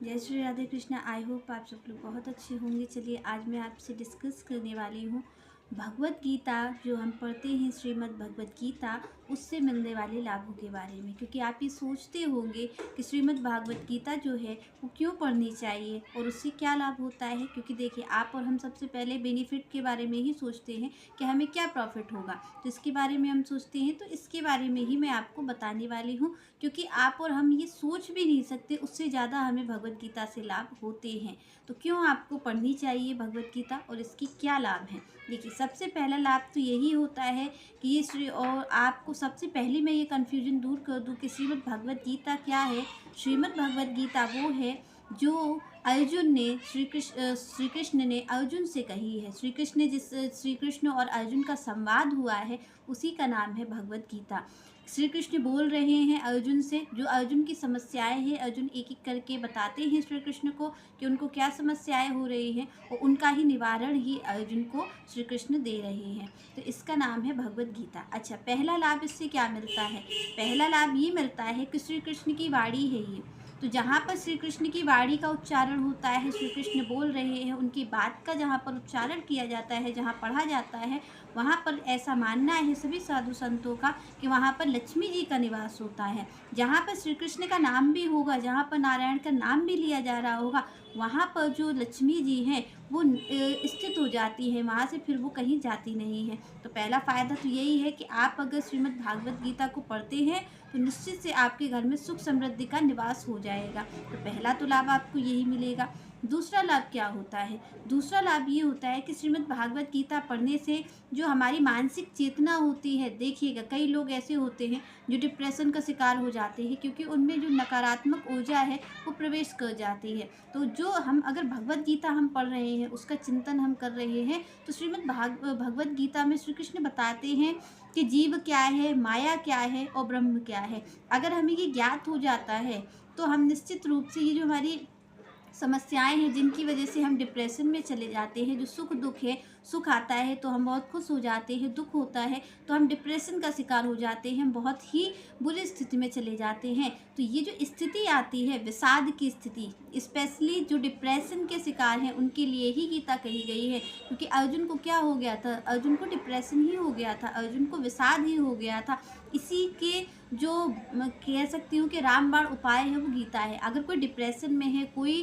जय Shri Radhe Krishna. I hope आप सब लोग बहुत अच्छे होंगे। चलिए आज मैं आपसे डिस्कस करने वाली हूँ भगवत गीता जो हम पढ़ते हैं, श्रीमद् भगवत गीता, उससे मिलने वाले लाभों के बारे में। क्योंकि आप ये सोचते होंगे कि श्रीमद् भागवत गीता जो है वो क्यों पढ़नी चाहिए और उससे क्या लाभ होता है। क्योंकि देखिए, आप और हम सबसे पहले बेनिफिट के बारे में ही सोचते हैं कि हमें क्या प्रॉफिट होगा, तो इसके बारे में हम सोचते हैं। तो इसके बारे में ही मैं आपको बताने वाली हूँ, क्योंकि आप और हम ये सोच भी नहीं सकते, उससे ज़्यादा हमें भगवत गीता से लाभ होते हैं। तो क्यों आपको पढ़नी चाहिए भगवत गीता और इसकी क्या लाभ हैं। देखिए, सबसे पहला लाभ तो यही होता है कि ये श्री और आपको सबसे पहले मैं ये कन्फ्यूजन दूर कर दूँ कि श्रीमद् भगवत गीता क्या है। श्रीमद् भगवत गीता वो है जो अर्जुन ने श्री कृष्ण ने अर्जुन से कही है। श्री कृष्ण और अर्जुन का संवाद हुआ है, उसी का नाम है भगवत गीता। श्री कृष्ण बोल रहे हैं अर्जुन से, जो अर्जुन की समस्याएं हैं अर्जुन एक एक करके बताते हैं श्री कृष्ण को कि उनको क्या समस्याएं हो रही हैं, और उनका ही निवारण ही अर्जुन को श्री कृष्ण दे रहे हैं। तो इसका नाम है भगवत गीता। अच्छा, पहला लाभ इससे क्या मिलता है। पहला लाभ ये मिलता है कि श्री कृष्ण की वाणी है ये, तो जहाँ पर श्री कृष्ण की वाणी का उच्चारण होता है, श्री कृष्ण बोल रहे हैं, उनकी बात का जहाँ पर उच्चारण किया जाता है, जहाँ पढ़ा जाता है, वहाँ पर ऐसा मानना है सभी साधु संतों का कि वहाँ पर लक्ष्मी जी का निवास होता है। जहाँ पर श्री कृष्ण का नाम भी होगा, जहाँ पर नारायण का नाम भी लिया जा रहा होगा, वहाँ पर जो लक्ष्मी जी हैं वो स्थित हो जाती है, वहाँ से फिर वो कहीं जाती नहीं है। तो पहला फ़ायदा तो यही है कि आप अगर श्रीमद् भागवत गीता को पढ़ते हैं तो निश्चित से आपके घर में सुख समृद्धि का निवास हो जाएगा। तो पहला तो लाभ आपको यही मिलेगा। दूसरा लाभ क्या होता है। दूसरा लाभ ये होता है कि श्रीमद् भागवत गीता पढ़ने से जो हमारी मानसिक चेतना होती है, देखिएगा कई लोग ऐसे होते हैं जो डिप्रेशन का शिकार हो जाते हैं, क्योंकि उनमें जो नकारात्मक ऊर्जा है वो प्रवेश कर जाती है। तो जो हम अगर भगवत गीता हम पढ़ रहे हैं, उसका चिंतन हम कर रहे हैं, तो श्रीमद् भगवत गीता में श्री कृष्ण बताते हैं कि जीव क्या है, माया क्या है और ब्रह्म क्या है। अगर हमें ये ज्ञात हो जाता है तो हम निश्चित रूप से ये जो हमारी समस्याएं हैं जिनकी वजह से हम डिप्रेशन में चले जाते हैं, जो सुख दुख है, सुख आता है तो हम बहुत खुश हो जाते हैं, दुख होता है तो हम डिप्रेशन का शिकार हो जाते हैं, हम बहुत ही बुरी स्थिति में चले जाते हैं। तो ये जो स्थिति आती है विषाद की स्थिति, स्पेशली जो डिप्रेशन के शिकार हैं उनके लिए ही गीता कही गई है। क्योंकि अर्जुन को क्या हो गया था, अर्जुन को डिप्रेशन ही हो गया था, अर्जुन को विषाद ही हो गया था। इसी के जो मैं कह सकती हूँ कि रामबाण उपाय है वो गीता है। अगर कोई डिप्रेशन में है, कोई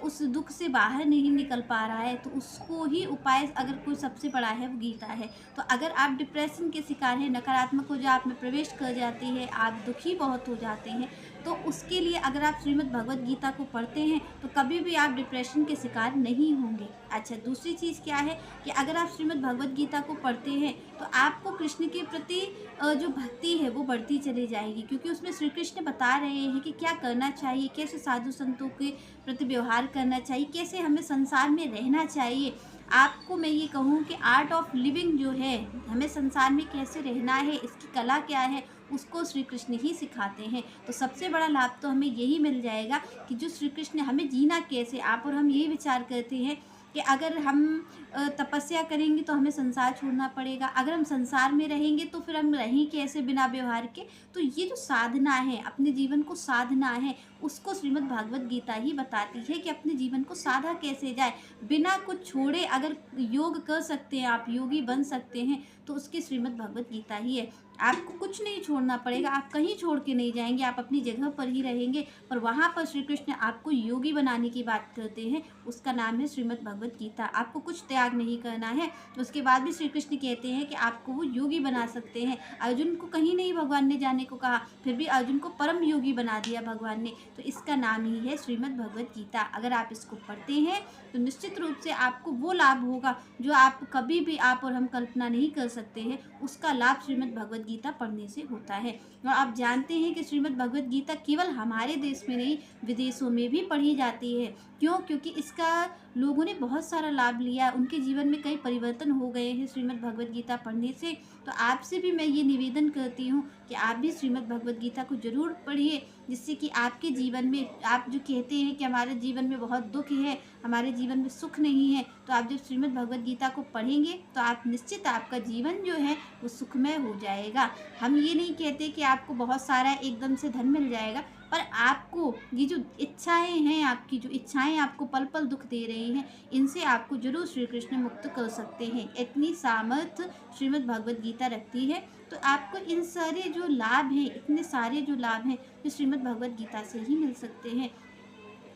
उस दुख से बाहर नहीं निकल पा रहा है, तो उसको ही उपाय अगर कोई सबसे बड़ा है वो गीता है। तो अगर आप डिप्रेशन के शिकार हैं, नकारात्मक ऊर्जा आप में प्रवेश कर जाती है, आप दुखी बहुत हो जाते हैं, तो उसके लिए अगर आप श्रीमद् भगवत गीता को पढ़ते हैं तो कभी भी आप डिप्रेशन के शिकार नहीं होंगे। अच्छा, दूसरी चीज़ क्या है कि अगर आप श्रीमद् भगवत गीता को पढ़ते हैं तो आपको कृष्ण के प्रति जो भक्ति है वो बढ़ती चली जाएगी। क्योंकि उसमें श्री कृष्ण बता रहे हैं कि क्या करना चाहिए, कैसे साधु संतों के प्रति व्यवहार करना चाहिए, कैसे हमें संसार में रहना चाहिए। आपको मैं ये कहूँ कि आर्ट ऑफ लिविंग जो है, हमें संसार में कैसे रहना है, इसकी कला क्या है, उसको श्री कृष्ण ही सिखाते हैं। तो सबसे बड़ा लाभ तो हमें यही मिल जाएगा कि जो श्री कृष्ण हमें जीना कैसे। आप और हम यही विचार करते हैं कि अगर हम तपस्या करेंगे तो हमें संसार छोड़ना पड़ेगा, अगर हम संसार में रहेंगे तो फिर हम रहें कैसे बिना व्यवहार के। तो ये जो साधना है, अपने जीवन को साधना है, उसको श्रीमद् भागवत गीता ही बताती है कि अपने जीवन को साधा कैसे जाए, बिना कुछ छोड़े। अगर योग कर सकते हैं, आप योगी बन सकते हैं, तो उसकी श्रीमद् भागवत गीता ही है। आपको कुछ नहीं छोड़ना पड़ेगा, आप कहीं छोड़ के नहीं जाएंगे, आप अपनी जगह पर ही रहेंगे। पर वहाँ पर श्री कृष्ण आपको योगी बनाने की बात करते हैं, उसका नाम है श्रीमद् भगवत गीता। आपको कुछ त्याग नहीं करना है। उसके बाद भी श्री कृष्ण कहते हैं कि आपको वो योगी बना सकते हैं। अर्जुन को कहीं नहीं भगवान ने जाने को कहा, फिर भी अर्जुन को परम योगी बना दिया भगवान ने। तो इसका नाम ही है श्रीमद् भगवत गीता। अगर आप इसको पढ़ते हैं तो निश्चित रूप से आपको वो लाभ होगा जो आप कभी भी आप और हम कल्पना नहीं कर सकते हैं। उसका लाभ श्रीमद् भगवत गीता पढ़ने से होता है। और आप जानते हैं कि श्रीमद् भगवत गीता केवल हमारे देश में नहीं, विदेशों में भी पढ़ी जाती है। क्यों? क्योंकि इसका लोगों ने बहुत सारा लाभ लिया, उनके जीवन में कई परिवर्तन हो गए हैं श्रीमद् भगवत गीता पढ़ने से। तो आपसे भी मैं ये निवेदन करती हूँ कि आप भी श्रीमद् भगवत गीता को जरूर पढ़िए, जिससे कि आपके जीवन में, आप जो कहते हैं कि हमारे जीवन में बहुत दुख है, हमारे जीवन में सुख नहीं है, तो आप जब श्रीमद् भगवत गीता को पढ़ेंगे तो आप निश्चित आपका जीवन जो है वो सुखमय हो जाएगा। हम ये नहीं कहते कि आपको बहुत सारा एकदम से धन मिल जाएगा, पर आपको ये जो इच्छाएं हैं, आपकी जो इच्छाएं आपको पल पल दुख दे रही हैं, इनसे आपको जरूर श्री कृष्ण मुक्त कर सकते हैं। इतनी सामर्थ्य श्रीमद् भगवद गीता रखती है। तो आपको इन सारे जो लाभ हैं, इतने सारे जो लाभ हैं, जो श्रीमद् भगवद गीता से ही मिल सकते हैं।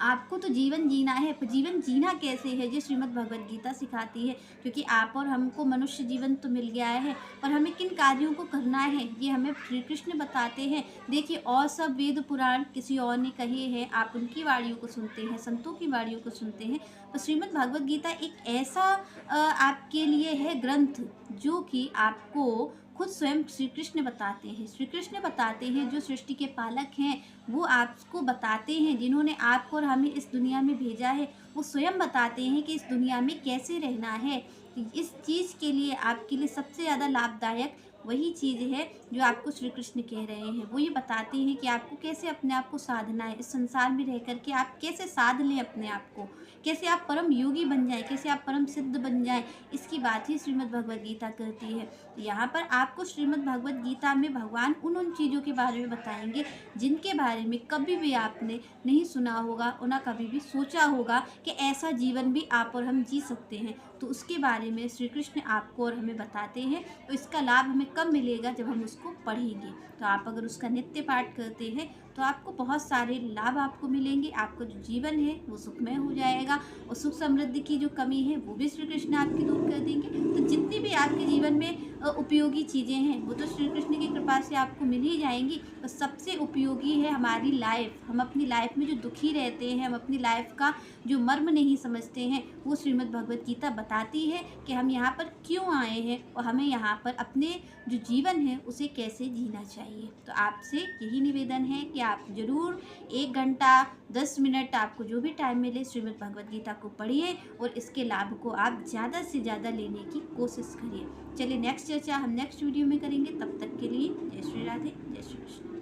आपको तो जीवन जीना है, पर जीवन जीना कैसे है ये श्रीमद् भगवद गीता सिखाती है। क्योंकि आप और हमको मनुष्य जीवन तो मिल गया है, पर हमें किन कार्यों को करना है ये हमें श्री कृष्ण बताते हैं। देखिए, और सब वेद पुराण किसी और ने कहे हैं, आप उनकी वाणियों को सुनते हैं, संतों की वाणियों को सुनते हैं। पर श्रीमद् भगवद गीता एक ऐसा आपके लिए है ग्रंथ जो कि आपको खुद स्वयं श्री कृष्ण बताते हैं। श्री कृष्ण बताते हैं, जो सृष्टि के पालक हैं, वो आपको बताते हैं। जिन्होंने आपको और हमें इस दुनिया में भेजा है, वो स्वयं बताते हैं कि इस दुनिया में कैसे रहना है। इस चीज़ के लिए आपके लिए सबसे ज़्यादा लाभदायक वही चीज़ है जो आपको श्री कृष्ण कह रहे हैं। वो ये बताते हैं कि आपको कैसे अपने आप को साधना है, इस संसार में रह कर के आप कैसे साध लें अपने आप को, कैसे आप परम योगी बन जाएं, कैसे आप परम सिद्ध बन जाएं। इसकी बात ही श्रीमद् भगवद गीता करती है। यहाँ पर आपको श्रीमद् भगवद गीता में भगवान उन चीज़ों के बारे में बताएंगे जिनके बारे में कभी भी आपने नहीं सुना होगा और ना कभी भी सोचा होगा कि ऐसा जीवन भी आप और हम जी सकते हैं। तो उसके बारे में श्री कृष्ण आपको और हमें बताते हैं। तो इसका लाभ हमें कब मिलेगा? जब हम उसको पढ़ेंगे। तो आप अगर उसका नित्य पाठ करते हैं तो आपको बहुत सारे लाभ आपको मिलेंगे। आपका जो जीवन है वो सुखमय हो जाएगा, और सुख समृद्धि की जो कमी है वो भी श्री कृष्ण आपकी दूर कर देंगे। तो जितनी भी आपके जीवन में उपयोगी चीज़ें हैं वो तो श्री कृष्ण की कृपा से आपको मिल ही जाएंगी। तो सबसे उपयोगी है हमारी लाइफ। हम अपनी लाइफ में जो दुखी रहते हैं, हम अपनी लाइफ का जो मर्म नहीं समझते हैं, वो श्रीमद् भगवद गीता बताती है कि हम यहाँ पर क्यों आए हैं और हमें यहाँ पर अपने जो जीवन है उसे कैसे जीना चाहिए। तो आपसे यही निवेदन है कि आप ज़रूर 1 घंटा 10 मिनट, आपको जो भी टाइम मिले, श्रीमद् भगवद गीता को पढ़िए और इसके लाभ को आप ज़्यादा से ज़्यादा लेने की कोशिश करिए। चलिए, नेक्स्ट चर्चा हम नेक्स्ट वीडियो में करेंगे। तब तक के लिए जय श्री राधे, जय श्री कृष्ण।